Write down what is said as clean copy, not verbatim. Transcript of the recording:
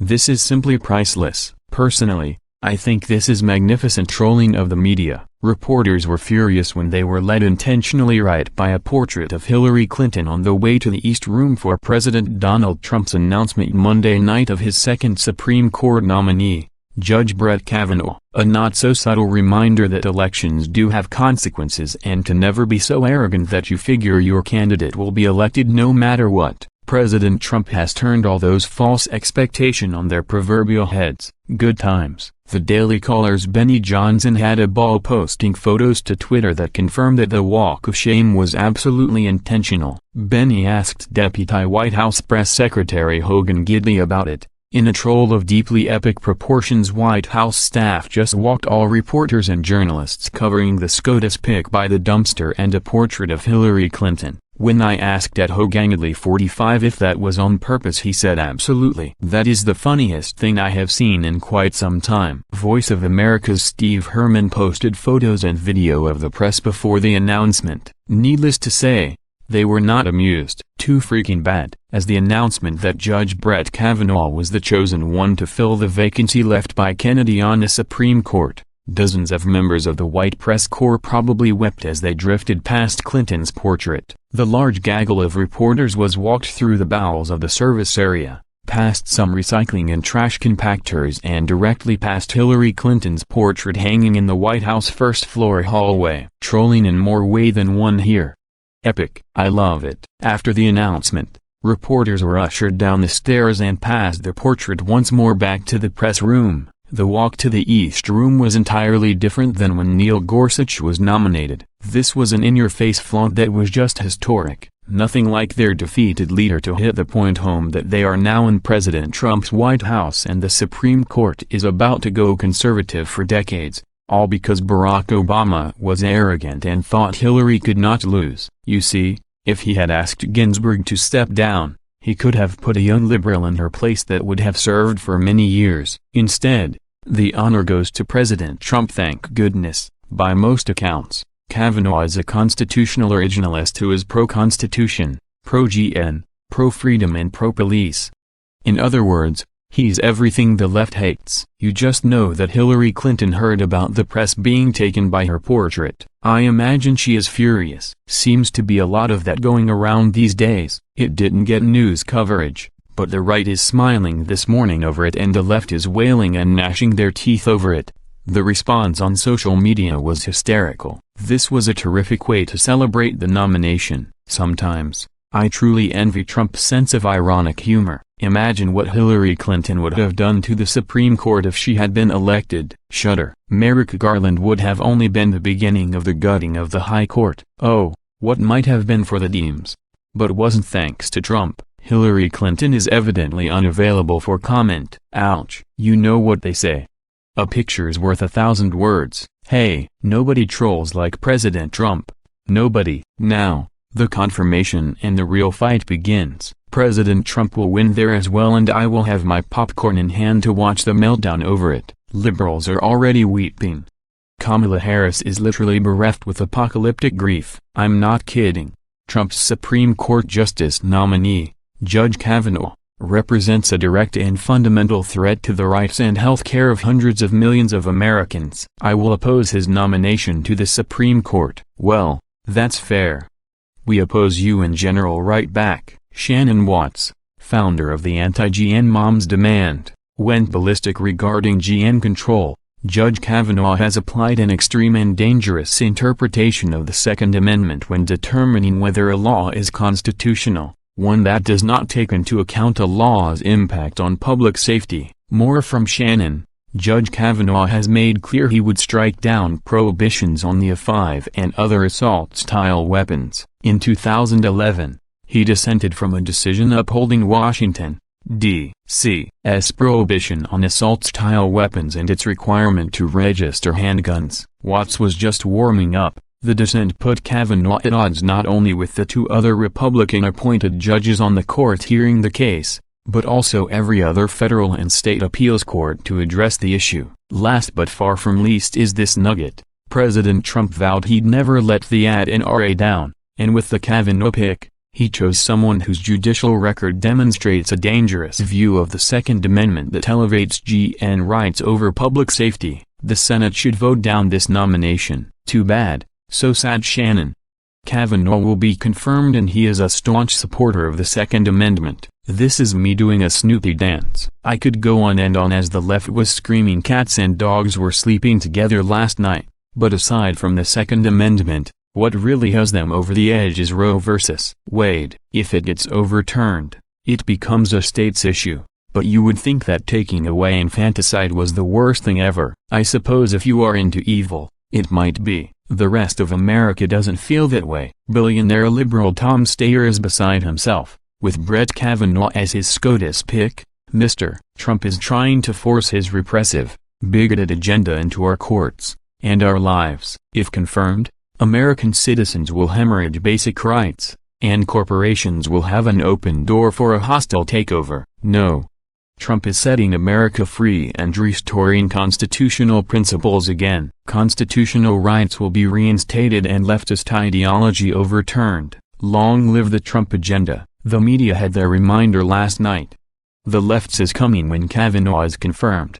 This is simply priceless. Personally, I think this is magnificent trolling of the media. Reporters were furious when they were led intentionally right by a portrait of Hillary Clinton on the way to the East Room for President Donald Trump's announcement Monday night of his second Supreme Court nominee, Judge Brett Kavanaugh. A not-so-subtle reminder that elections do have consequences and to never be so arrogant that you figure your candidate will be elected no matter what. President Trump has turned all those false expectations on their proverbial heads. Good times. The Daily Caller's Benny Johnson had a ball posting photos to Twitter that confirmed that the walk of shame was absolutely intentional. Benny asked Deputy White House Press Secretary Hogan Gidley about it. In a troll of deeply epic proportions, White House staff just walked all reporters and journalists covering the SCOTUS pick by the dumpster and a portrait of Hillary Clinton. When I asked at Hogan Gidley 45 if that was on purpose, he said absolutely. That is the funniest thing I have seen in quite some time. Voice of America's Steve Herman posted photos and video of the press before the announcement. Needless to say, they were not amused. Too freaking bad. As the announcement that Judge Brett Kavanaugh was the chosen one to fill the vacancy left by Kennedy on the Supreme Court, dozens of members of the white press corps probably wept as they drifted past Clinton's portrait. The large gaggle of reporters was walked through the bowels of the service area, past some recycling and trash compactors and directly past Hillary Clinton's portrait hanging in the White House first-floor hallway. Trolling in more way than one here. Epic. I love it. After the announcement, reporters were ushered down the stairs and past the portrait once more back to the press room. The walk to the East Room was entirely different than when Neil Gorsuch was nominated. This was an in-your-face flaunt that was just historic. Nothing like their defeated leader to hit the point home that they are now in President Trump's White House and the Supreme Court is about to go conservative for decades. All because Barack Obama was arrogant and thought Hillary could not lose. You see, if he had asked Ginsburg to step down, he could have put a young liberal in her place that would have served for many years. Instead, the honor goes to President Trump. Thank goodness. By most accounts, Kavanaugh is a constitutional originalist who is pro-constitution, pro-GN, pro-freedom and pro-police. In other words, he's everything the left hates. You just know that Hillary Clinton heard about the press being taken by her portrait. I imagine she is furious. Seems to be a lot of that going around these days. It didn't get news coverage, but the right is smiling this morning over it and the left is wailing and gnashing their teeth over it. The response on social media was hysterical. This was a terrific way to celebrate the nomination. Sometimes, I truly envy Trump's sense of ironic humor. Imagine what Hillary Clinton would have done to the Supreme Court if she had been elected. Shudder. Merrick Garland would have only been the beginning of the gutting of the High Court. Oh, what might have been for the Dems. But wasn't thanks to Trump. Hillary Clinton is evidently unavailable for comment. Ouch. You know what they say. A picture's worth 1,000 words. Hey, nobody trolls like President Trump. Nobody. Now, the confirmation and the real fight begins. President Trump will win there as well and I will have my popcorn in hand to watch the meltdown over it. Liberals are already weeping. Kamala Harris is literally bereft with apocalyptic grief. I'm not kidding. Trump's Supreme Court Justice nominee, Judge Kavanaugh, represents a direct and fundamental threat to the rights and health care of hundreds of millions of Americans. I will oppose his nomination to the Supreme Court. Well, that's fair. We oppose you in general right back. Shannon Watts, founder of the anti-GN Moms Demand, went ballistic regarding GN control. Judge Kavanaugh has applied an extreme and dangerous interpretation of the Second Amendment when determining whether a law is constitutional, one that does not take into account a law's impact on public safety. More from Shannon. Judge Kavanaugh has made clear he would strike down prohibitions on the A5 and other assault-style weapons. In 2011, he dissented from a decision upholding Washington, D.C.'s prohibition on assault-style weapons and its requirement to register handguns. Watts was just warming up. The dissent put Kavanaugh at odds not only with the two other Republican-appointed judges on the court hearing the case, but also every other federal and state appeals court to address the issue. Last but far from least is this nugget. President Trump vowed he'd never let the NRA down, and with the Kavanaugh pick, He chose someone whose judicial record demonstrates a dangerous view of the Second Amendment that elevates GN rights over public safety. The Senate should vote down this nomination. Too bad, so sad. Shannon. Kavanaugh will be confirmed, and he is a staunch supporter of the Second Amendment. This is me doing a Snoopy dance. I could go on and on as the left was screaming cats and dogs were sleeping together last night, but aside from the Second Amendment, what really has them over the edge is Roe versus Wade. If it gets overturned, it becomes a state's issue, but you would think that taking away infanticide was the worst thing ever. I suppose if you are into evil, it might be. The rest of America doesn't feel that way. Billionaire liberal Tom Steyer is beside himself. With Brett Kavanaugh as his SCOTUS pick, Mr. Trump is trying to force his repressive, bigoted agenda into our courts and our lives. If confirmed, American citizens will hemorrhage basic rights, and corporations will have an open door for a hostile takeover. No. Trump is setting America free and restoring constitutional principles again. Constitutional rights will be reinstated and leftist ideology overturned. Long live the Trump agenda. The media had their reminder last night. The left's is coming when Kavanaugh is confirmed.